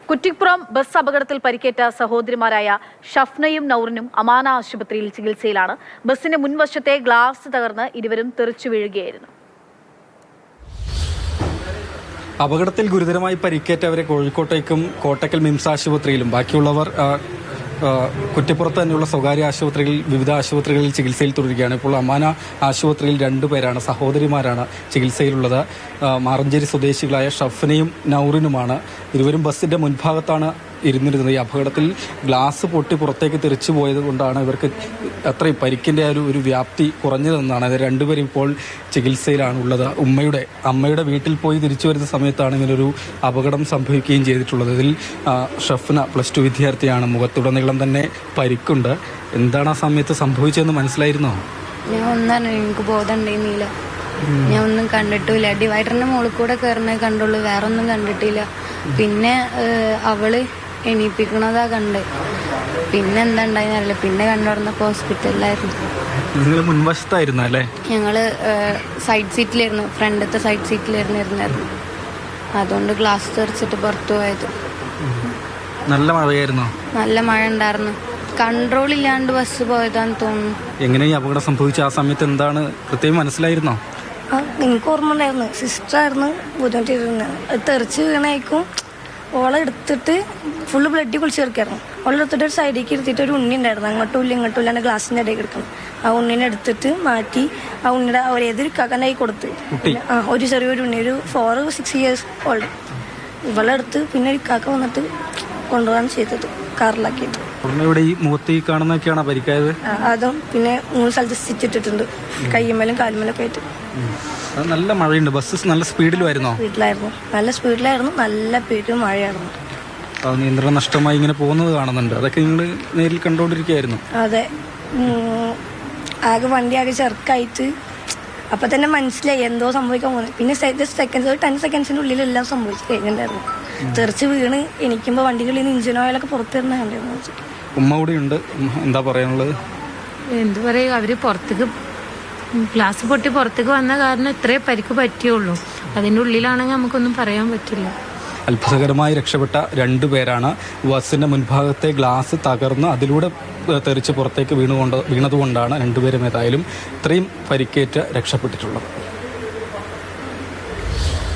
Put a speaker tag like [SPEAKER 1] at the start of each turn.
[SPEAKER 1] Kuttippuram bus അപകടത്തിൽ പരിക്കേറ്റ സഹോദരിമാരായ ഷഫ്നയും നൗറിനും അമാന ആശുപത്രിയിൽ ചികിത്സയിലാണ്. ബസിന്റെ മുൻവശത്തെ ഗ്ലാസ് തകർന്ന് ഇരുവരും തെറിച്ചു വീഴുകയായിരുന്നു.
[SPEAKER 2] അപകടത്തിൽ ഗുരുതരമായി പരിക്കേറ്റവരെ കോഴിക്കോട്ടേക്കും കോട്ടക്കൽ മിംസ് ആശുപത്രിയിലും ബാക്കിയുള്ളവർ കുറ്റിപ്പുറത്ത് തന്നെയുള്ള സ്വകാര്യ ആശുപത്രികളിൽ വിവിധ ആശുപത്രികളിൽ ചികിത്സയിൽ തുടരുകയാണ്. ഇപ്പോൾ അമാന ആശുപത്രിയിൽ രണ്ടുപേരാണ്, സഹോദരിമാരാണ് ചികിത്സയിലുള്ളത്. മാറഞ്ചേരി സ്വദേശികളായ ഷഫ്നയും നൗറിനുമാണ്. ഇരുവരും ബസിന്റെ മുൻഭാഗത്താണ് ഇരുന്നിരുന്നത്. ഈ അപകടത്തിൽ ഗ്ലാസ് പൊട്ടി പുറത്തേക്ക് തെറിച്ചു പോയത് കൊണ്ടാണ് ഇവർക്ക് അത്രയും പരിക്കിൻ്റെ ഒരു വ്യാപ്തി കുറഞ്ഞതെന്നാണ്. അത് രണ്ടുപേരും ഇപ്പോൾ ചികിത്സയിലാണുള്ളത്. അമ്മയുടെ വീട്ടിൽ പോയി തിരിച്ചു വരുന്ന സമയത്താണ് ഇങ്ങനൊരു അപകടം സംഭവിക്കുകയും ചെയ്തിട്ടുള്ളത്. ഇതിൽ ഷഫ്ന +2 വിദ്യാർത്ഥിയാണ്. മുഖത്തുടനീളം തന്നെ പരിക്കുണ്ട്. എന്താണ് ആ സമയത്ത് സംഭവിച്ചതെന്ന് മനസ്സിലായിരുന്നോ?
[SPEAKER 3] എനിക്ക് ബോധം ഉണ്ടായിരുന്നില്ല. ഞാൻ ഒന്നും കണ്ടിട്ടില്ല. ഡിവൈഡറിന്റെ മുകളിൽ കൂടെ കയറുന്നത് കണ്ടുള്ളൂ, വേറെ ഒന്നും കണ്ടിട്ടില്ല. പിന്നെ അവള് എണീപ്പിക്കണതാ കണ്ട്. പിന്നെ എന്താ ഉണ്ടായിരുന്നറിയില്ല. പിന്നെ കണ്ടുവന്നപ്പോ ഹോസ്പിറ്റലിലായിരുന്നു.
[SPEAKER 2] നിങ്ങൾ മുൻവശത്തായിരുന്നു അല്ലേ?
[SPEAKER 3] ഞങ്ങള് സൈഡ് സീറ്റിലായിരുന്നു, ഫ്രണ്ടത്തെ സൈഡ് സീറ്റിലായിരുന്നു ഇരുന്നായിരുന്നു. അതുകൊണ്ട് ഗ്ലാസ് തെറിച്ചിട്ട് പുറത്തു പോയത്.
[SPEAKER 2] നല്ല മഴയായിരുന്നോ? നല്ല
[SPEAKER 3] മഴ ഉണ്ടായിരുന്നു. കൺട്രോൾ ഇല്ലാണ്ട് ബസ് പോയതാന്ന് തോന്നുന്നു.
[SPEAKER 2] എങ്ങനെ ഈ അപകടം സംഭവിച്ച ആ സമയത്ത് എന്താണ് കൃത്യം മനസ്സിലായിരുന്നോ?
[SPEAKER 4] എനിക്ക് ഓർമ്മ ഉണ്ടായിരുന്നു. സിസ്റ്ററായിരുന്നു ബുദ്ധിമുട്ടിരുന്നത്. തെറിച്ച് വീണായിരിക്കും. ഓളെ എടുത്തിട്ട് ഫുള്ള് ബ്ലഡ് കുളിച്ച് ചേർക്കായിരുന്നു. ഓളെ എടുത്തിട്ട് ഒരു സൈഡിലേക്ക് ഇരുത്തിയിട്ട് ഒരു ഉണ്ണി ഉണ്ടായിരുന്നു. അങ്ങോട്ടും ഇല്ലാണ്ട് ഗ്ലാസിൻ്റെ ഇടയിൽ കിടക്കണം. ആ ഉണ്ണിനെ എടുത്തിട്ട് മാറ്റി ആ ഉണ്ണിയുടെ ഏതൊരു കാക്കാനായി കൊടുത്ത് ഒരു ചെറിയൊരു ഉണ്ണി, ഒരു 4-6 ഇയേഴ്സ് ഓൾഡ്. ഇവളെടുത്ത് പിന്നെ ഒരു കാക്ക വന്നിട്ട് കൊണ്ടുപോകാൻ ചെയ്തത്, കാറിലാക്കിയിട്ട്.
[SPEAKER 2] ഈ മുഖത്ത് ഈ കാണുന്നൊക്കെയാണ് പരിക്കായത്.
[SPEAKER 4] അതും പിന്നെ 3 സ്ഥലത്ത് സ്റ്റിച്ച് ഇട്ടിട്ടുണ്ട്, കയ്യുമ്മലും കാലുമ്മലൊക്കെ ആയിട്ട്.
[SPEAKER 2] നല്ല മഴയുണ്ട്. ബസ് നല്ല സ്പീഡിലായിരുന്നു.
[SPEAKER 4] നല്ല സ്പീഡിലായിരുന്നു. നല്ല പെരും മഴയായിരുന്നു.
[SPEAKER 2] നിയന്ത്രണം നഷ്ടമായി ഇങ്ങനെ പോകുന്നത് കാണുന്നുണ്ട്. അതൊക്കെ നിങ്ങൾ നേരിൽ കണ്ടുകൊണ്ടിരിക്കുകയായിരുന്നു?
[SPEAKER 4] അതെ. ആകെ വണ്ടി ആകെ ചെറുക്കായിട്ട് അപ്പൊ തന്നെ മനസ്സിലായി എന്തോ സംഭവിക്കാൻ പോകുന്നത്. പിന്നെ 10 സെക്കൻഡ്സിന്റെ ഉള്ളിൽ എല്ലാം സംഭവിച്ചു കഴിഞ്ഞിട്ടുണ്ടായിരുന്നു. തെറിച്ച് വീണ് എനിക്കുമ്പോൾ വണ്ടികളിൽ നിന്ന് ഇഞ്ചിൻ ഓയിലൊക്കെ പുറത്തിരുന്ന കണ്ടിരുന്നു.
[SPEAKER 2] ഉമ്മ കൂടി ഉണ്ട്. എന്താ പറയാനുള്ളത്?
[SPEAKER 5] എന്തു പറയും, അവര് പുറത്തേക്ക് ഗ്ലാസ് പൊട്ടി പുറത്തേക്ക് വന്ന കാരണം ഇത്രേ പരിക്ക് പറ്റിയുള്ളൂ. അതിൻ്റെ ഉള്ളിലാണെങ്കിൽ നമുക്കൊന്നും പറയാൻ പറ്റില്ല.
[SPEAKER 2] അത്ഭുതകരമായി രക്ഷപ്പെട്ട രണ്ടുപേരാണ്. ബസിന്റെ മുൻഭാഗത്തെ ഗ്ലാസ് തകർന്ന് അതിലൂടെ തെറിച്ച് പുറത്തേക്ക് വീണതുകൊണ്ടാണ് രണ്ടുപേരും ഏതായാലും ഇത്രയും പരിക്കേറ്റ് രക്ഷപ്പെട്ടിട്ടുള്ളത്.